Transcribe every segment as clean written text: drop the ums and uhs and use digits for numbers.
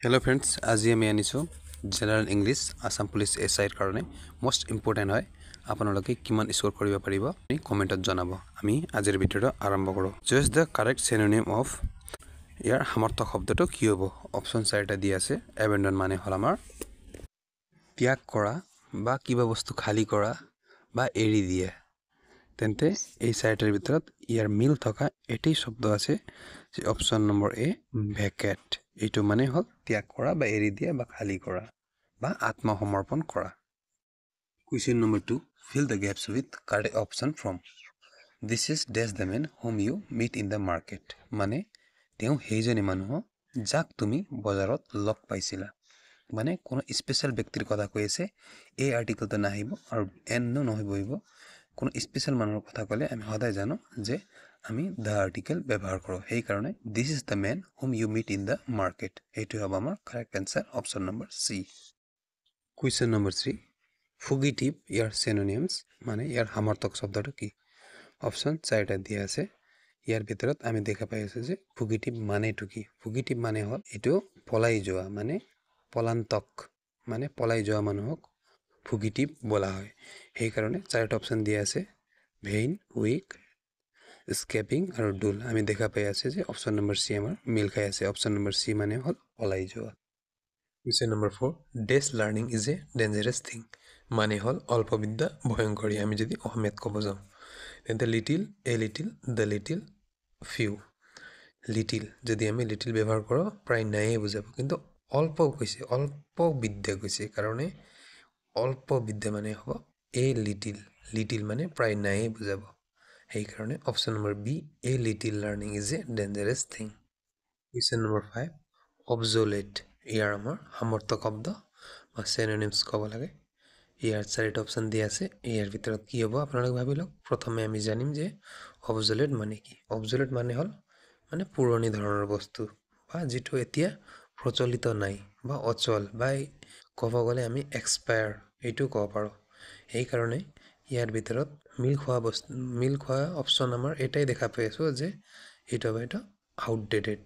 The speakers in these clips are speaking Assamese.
Hello friends, আজি আমি আনিছো জেনাৰেল ইংলিছ আসাম পুলিচ এছআইৰ কাৰণে মোস্ট ইম্পৰ্টেণ্ট হয় আপোনালোকে কিমান স্কোৰ কৰিব পাৰিব আপুনি কমেণ্টত জনাব আমি আজিৰ ভিডিঅ'টো আৰম্ভ কৰোঁ choose the correct synonym of ইয়াৰ সামৰ্থক শব্দটো কি হ'ব অপচন চাৰিটা দি আছে এবেন্ডন মানে হ'ল আমাৰ ত্যাগ কৰা বা কিবা বস্তু খালি কৰা বা এৰি দিয়া তেন্তে এই চাৰিটাৰ ভিতৰত ইয়াৰ মিল থকা এটাই শব্দ আছে যে অপচন নম্বৰ এ ভেকেট এইটো মানে হ'ল ত্যাগ কৰা বা এৰি দিয়া বা খালি কৰা বা আত্মসমৰ্পণ কৰা question number 2 fill the gaps with correct option from this is dash the man whom you meet in the market মানে তেওঁ সেইজনী মানুহ যাক তুমি বজাৰত লগ পাইছিলা মানে কোনো স্পেশাল ব্যক্তিৰ কথা কৈ আছে এই আৰ্টিকেলটো নাহিব আৰু এন নহবইব কোনো স্পেশাল মানুহৰ কথা ক'লে আমি সদায় জানো যে আমি দা আৰ্টিকেল ব্যৱহাৰ কৰোঁ সেই কাৰণে this is the men whom you meet in the market এইটো হ'ব আমাৰ correct answer option number C question number 3 fugitive ইয়াৰ সিনোনিমছ মানে ইয়াৰ সামৰ্থক শব্দটো কি অপচন চাৰিটা দিয়া আছে ইয়াৰ ভিতৰত আমি দেখা পাই আছো যে ফুগিটিভ মানেটো কি ফুগিটিভ মানে হ'ল এইটো পলাই যোৱা মানে পলান্তক মানে পলাই যোৱা মানুহক ফুগিটিভ বলা হয় সেই কাৰণে চাৰিটা অপচন দিয়া আছে ভেইন উইক স্কেপিং আৰু ডুল আমি দেখা পাই আছে যে অপচন নম্বৰ সি আমাৰ মিল খাই আছে অপচন নম্বৰ সি মানে হ'ল পলাই যোৱা question number 4 dash learning is a dangerous thing মানে হ'ল অল্পবিদ্যা ভয়ংকৰী আমি যদি অসমীয়াত ক'ব যাওঁ তেন্তে little a little the little few little যদি আমি লিটিল ব্যৱহাৰ কৰোঁ প্ৰায় নাইয়ে বুজাব কিন্তু অল্প কৈছে অল্প বিদ্যা কৈছে কাৰণে অল্প বিদ্যা মানে হ'ব এ লিটিল লিটিল মানে প্ৰায় নাইয়ে বুজাব সেই কাৰণে option number B a little learning is a dangerous thing question number 5 obsolete ইয়াৰ আমাৰ সামৰ্থক শব্দ বা সিনোনিমছ ক'ব লাগে ইয়াৰ চাৰিটা অপচন দিয়া আছে ইয়াৰ ভিতৰত কি হ'ব আপোনালোকে ভাবি লওক প্ৰথমে আমি জানিম যে অবজলেট মানে কি অবজলেট মানে হ'ল মানে পুৰণি ধৰণৰ বস্তু বা যিটো এতিয়া প্ৰচলিত নাই বা অচল বা ক'ব গ'লে আমি এক্সপায়াৰ এইটো ক'ব পাৰোঁ এই কাৰণে ইয়াৰ ভিতৰত মিল খোৱা অপচন আমাৰ এটাই দেখা পাই আছোঁ যে এইটো হ'ব এটা আউটডেটেড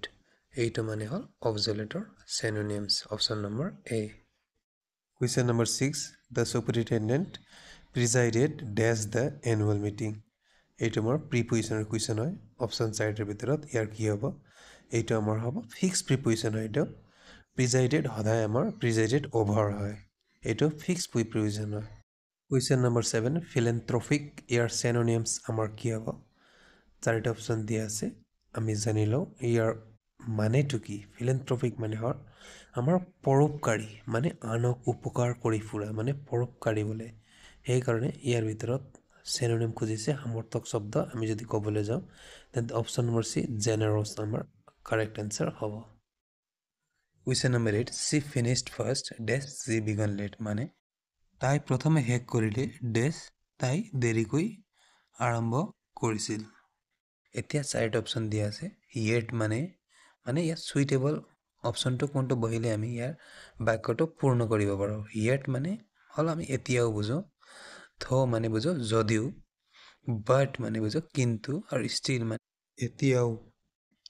এইটো মানে হ'ল অবজলেটৰ synonyms option number A question number 6 the superintendent presided ডেছ দ্য এনুৱেল মিটিং এইটো আমাৰ প্ৰিপজিশ্যনৰ কুৱেশ্যন হয় অপচন চাৰিটাৰ ভিতৰত ইয়াৰ কি হ'ব এইটো আমাৰ হ'ব ফিক্স প্ৰিপজিশ্যন হয় এইটো প্ৰিজাইডেড সদায় আমাৰ প্ৰিজাইডেড অভাৰ হয় এইটো ফিক্স প্ৰিপজিশ্যন হয় কুৱেশ্যন নম্বৰ 7 ফিলেন্থ্ৰপিক ইয়াৰ সিনোনিমছ আমাৰ কি হ'ব চাৰিটা অপচন দিয়া আছে আমি জানি লওঁ ইয়াৰ মানেটো কি ফিলেন্থ্ৰপিক মানে হ'ল আমাৰ পৰোপকাৰী মানে আনক উপকাৰ কৰি ফুৰা মানে পৰোপকাৰী বোলে সেইকাৰণে ইয়াৰ ভিতৰত সিনোনিম খুজিছে সামৰ্থক শব্দ আমি যদি ক'বলৈ যাওঁ তেন্তে অপচন নম্বৰ সি জেনাৰছ আমাৰ কাৰেক্ট এনসাৰ হ'ব কুৱেশ্যন নম্বৰ 8 সি ফিনিছড ফাৰ্ষ্ট ডেছ জি বিগন লেট মানে তাই প্ৰথমে শেষ কৰিলে ডেছ তাই দেৰিকৈ আৰম্ভ কৰিছিল এতিয়া চাৰিটা অপচন দিয়া আছে য়েট মানে ইয়াত সুইটেবল অপচনটো কোনটো বহিলে আমি ইয়াৰ বাক্যটো পূৰ্ণ কৰিব পাৰোঁ য়েট মানে হ'ল আমি এতিয়াও বুজো থ মানে বুজো যদিও বাট মানে বুজো কিন্তু আৰু ষ্টিল মানে এতিয়াও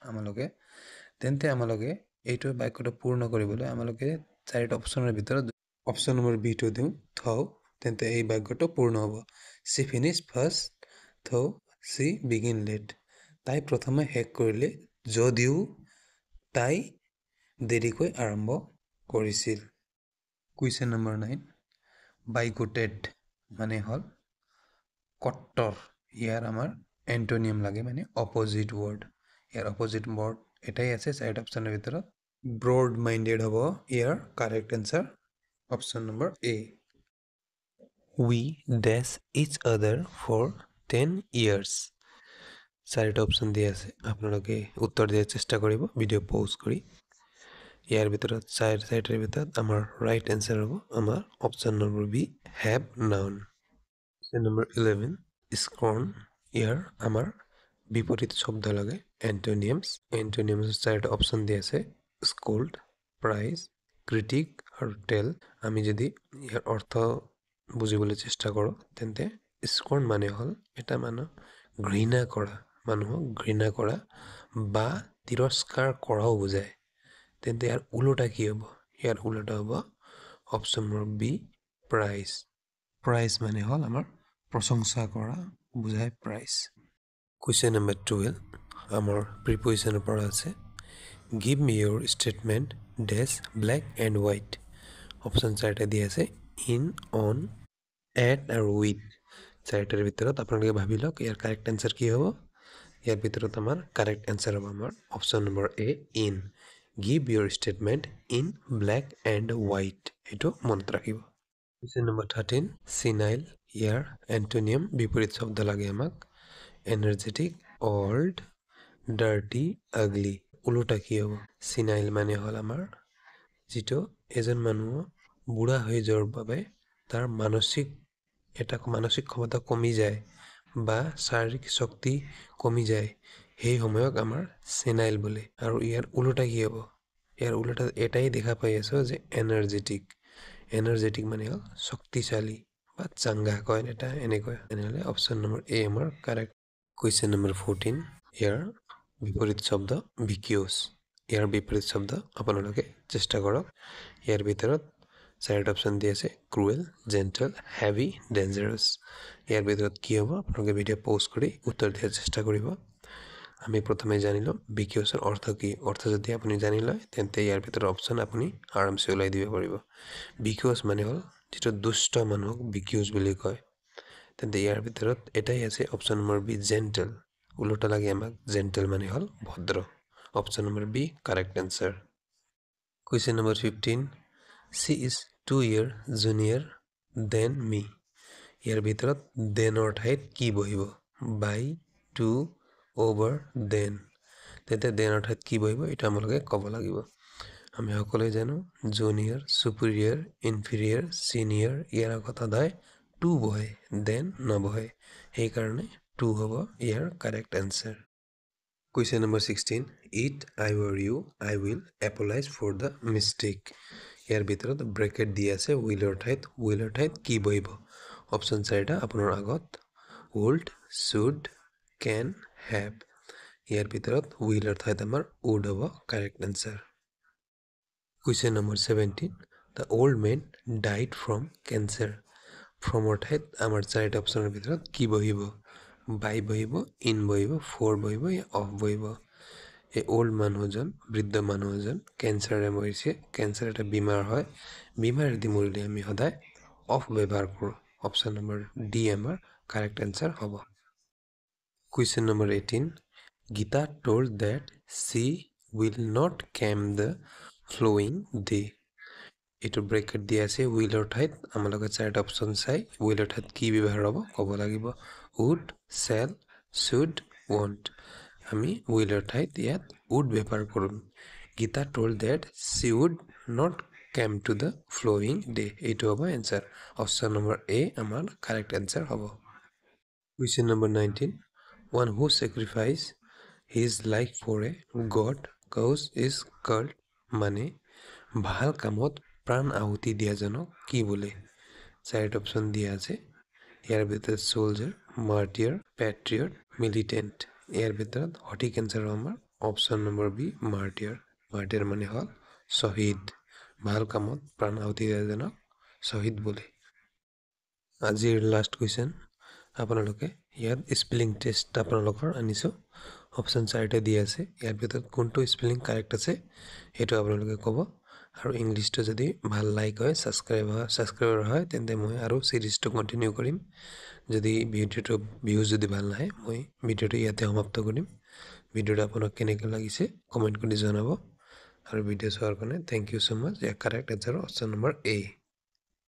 আমালোকে এইটো বাক্যটো পূৰ্ণ কৰিবলৈ আমালোকে চাৰিটা অপচনৰ ভিতৰত অপচন নম্বৰ বিটো দিওঁ থ তেন্তে এই বাক্যটো পূৰ্ণ হ'ব সি ফিনিছ ফাৰ্ষ্ট থ সি বিগিন লেট তাই প্ৰথমে শেষ কৰিলে যদিও তাই দেৰিকৈ আৰম্ভ কৰিছিল কুৱেশ্যন নম্বৰ 9 বাইগোটেড মানে হ'ল কট্টৰ ইয়াৰ আমাৰ এণ্টনিয়াম লাগে মানে অপজিট ৱৰ্ড ইয়াৰ অপজিট ৱৰ্ড এটাই আছে চাৰিটা অপচনৰ ভিতৰত ব্ৰড মাইণ্ডেড হ'ব ইয়াৰ correct answer option number A we dash each other for 10 years চাৰিটা অপচন দিয়া আছে আপোনালোকে উত্তৰ দিয়াৰ চেষ্টা কৰিব ভিডিঅ' পজ কৰি ইয়াৰ ভিতৰত চাৰিটাৰ ভিতৰত আমাৰ ৰাইট এনসাৰ হ'ব আমাৰ option number B have known question number 11 scorn ইয়াৰ আমাৰ বিপৰীত শব্দ লাগে এণ্টনিয়ামছ চাৰিটা অপচন দিয়া আছে স্কোল্ড প্ৰাইজ ক্ৰিটিক আৰু টেল আমি যদি ইয়াৰ অৰ্থ বুজিবলৈ চেষ্টা কৰোঁ তেন্তে স্কৰ্ণ মানে হ'ল এটা মানুহ ঘৃণা কৰা মানুহক ঘৃণা কৰা বা তিৰস্কাৰ কৰাও বুজায় তেন্তে ইয়াৰ উলোটা কি হ'ব ইয়াৰ উলোটা হ'ব option number B price price মানে হ'ল আমাৰ প্ৰশংসা কৰা বুজায় প্ৰাইচ কুৱেশ্যন নম্বৰ 12 আমাৰ প্ৰিপজিশ্যনৰ পৰা আছে give me your statement dash black and white option চাৰিটা দিয়া আছে ইন অন এট আৰু উইথ চাৰিটাৰ ভিতৰত আপোনালোকে ভাবি লওক ইয়াৰ কাৰেক্ট এনচাৰ কি হ'ব ইয়াৰ ভিতৰত আমাৰ কাৰেক্ট এনচাৰ হ'ব আমাৰ option number A in give Euro statement in black and white এইটো মনত ৰাখিব কুৱেশ্যন নম্বৰ 13 চিনাইল ইয়াৰ এণ্টনিয়াম বিপৰীত শব্দ লাগে আমাক এনাৰ্জেটিক অল্ড ডাৰ্টি আগলি ওলোটা কি হ'ব চিনাইল মানে হ'ল আমাৰ যিটো এজন মানুহ বুঢ়া হৈ যোৱাৰ বাবে তাৰ মানসিক ক্ষমতা কমি যায় বা শাৰীৰিক শক্তি কমি যায় সেই সময়ক আমাৰ চেনাইল বোলে আৰু ইয়াৰ উলোটা কি হ'ব ইয়াৰ উলোটা এটাই দেখা পাই আছো যে এনাৰ্জেটিক মানে হ'ল শক্তিশালী বা চাংগা কয় এটা এনেকৈ তেনেহ'লে অপশ্যন নম্বৰ এ আমাৰ কাৰেক্ট কুৱেশ্যন নম্বৰ 14 ইয়াৰ বিপৰীত শব্দ ভিকিউছ ইয়াৰ বিপৰীত শব্দ আপোনালোকে চেষ্টা কৰক ইয়াৰ ভিতৰত চাৰিটা অপশ্যন দি আছে ক্ৰুৱেল জেণ্টেল হেভি ডেঞ্জাৰাছ ইয়াৰ ভিতৰত কি হ'ব আপোনালোকে ভিডিঅ' প'জ কৰি উত্তৰ দিয়াৰ চেষ্টা কৰিব আমি প্ৰথমে জানিলোঁ ভিকিউছৰ অৰ্থ কি অৰ্থ যদি আপুনি জানি লয় তেন্তে ইয়াৰ ভিতৰত অপশ্যন আপুনি আৰামছে ওলাই দিব পাৰিব ভিকিউছ মানে হ'ল যিটো দুষ্ট মানুহক ভিকিউছ বুলি কয় তেন্তে ইয়াৰ ভিতৰত এটাই আছে অপশ্যন নম্বৰ বি জেণ্টেল উলোটা লাগে আমাক জেণ্টেল মানে হ'ল ভদ্ৰ option number B correct answer question number 15 she is 2 year junior than me ইয়াৰ ভিতৰত দেনৰ ঠাইত কি বহিব by to over then তেন্তে দেনৰ ঠাইত কি বহিব এটা আমালোকে ক'ব লাগিব আমি সকলোৱে জানো জুনিয়ৰ সুপিৰিয়ৰ ইনফিৰিয়ৰ সিনিয়ৰ ইয়াৰ আগত সদায় টু বহে দেন নবহে সেইকাৰণে টু হ'ব ইয়াৰ correct answer question number 16 it I were you I will apologise for the mistake ইয়াৰ ভিতৰত ব্ৰেকেট দি আছে উইলৰ ঠাইত কি বহিব অপশ্যন চাৰিটা আপোনাৰ আগত would should can have ইয়াৰ ভিতৰত উইলৰ ঠাইত আমাৰ would হ'ব correct answer question number 17 the old men died from cancer ফ্ৰমৰ ঠাইত আমাৰ চাৰিটা অপশ্যনৰ ভিতৰত কি বহিব বাই বহিব ইন বহিব ফৰ বহিব या অফ বহিব এই ওল্ড মানুহজন বৃদ্ধ মানুহজন কেঞ্চাৰে মৰিছে কেঞ্চাৰ এটা বেমাৰ হয় বেমাৰেদি মৰিলে আমি সদায় অফ ব্যৱহাৰ কৰোঁ অপশ্যন নম্বৰ ডি আমাৰ কাৰেক্ট এনচাৰ হ'ব question number 18 Gita told that she will not come the following day এইটো ব্ৰেকেট দি আছে উইলৰ ঠাইত আমালোকে চাৰিটা অপশ্যন চাই উইলৰ ঠাইত কি ব্যৱহাৰ হ'ব ক'ব লাগিব would shall should won't আমি উইলৰ ঠাইত ইয়াত would ব্যৱহাৰ কৰিম Gita told that she would not come to the following day এইটো হ'ব এনচাৰ অপশ্যন নম্বৰ এ আমাৰ কাৰেক্ট এনচাৰ হ'ব question number 19 one who sacrifice his life for a god cause is called মানে ভাল কামত প্ৰাণ আহুতি দিয়াজনক কি বোলে চাৰিটা অপশ্যন দিয়া আছে ইয়াৰ ভিতৰত soldier martyr patriot militant ইয়াৰ ভিতৰত সঠিক এনচাৰ আমাৰ অপশ্যন নম্বৰ বি মাৰ্টিয়াৰ মানে হ'ল শ্বহীদ ভাল কামত প্ৰাণ আহুতি দিয়াজনক শ্বহীদ বোলে আজিৰ লাষ্ট কুৱেশ্যন আপোনালোকে ইয়াত স্পেলিং টেষ্ট আপোনালোকৰ আনিছোঁ অপশ্যন চাৰিটা দিয়া আছে ইয়াৰ ভিতৰত কোনটো স্পেলিং কাৰেক্ট আছে সেইটো আপোনালোকে ক'ব আৰু ইংলিছটো যদি ভাল লাইক হয় ছাবস্ক্ৰাইবাৰ হয় তেন্তে মই আৰু সিৰিজটো কন্টিনিউ কৰিম যদি ভিডিঅ'টো ভিউজ যদি ভাল নাহে মই ভিডিঅ'টো ইয়াতে সমাপ্ত কৰিম ভিডিঅ'টো আপোনাক কেনেকৈ লাগিছে কমেণ্ট কৰি জনাব আৰু ভিডিঅ' চোৱাৰ কাৰণে থেংক ইউ সো মাচ ইয়াৰ কাৰেক্ট এনচাৰ অপশ্যন নম্বৰ এ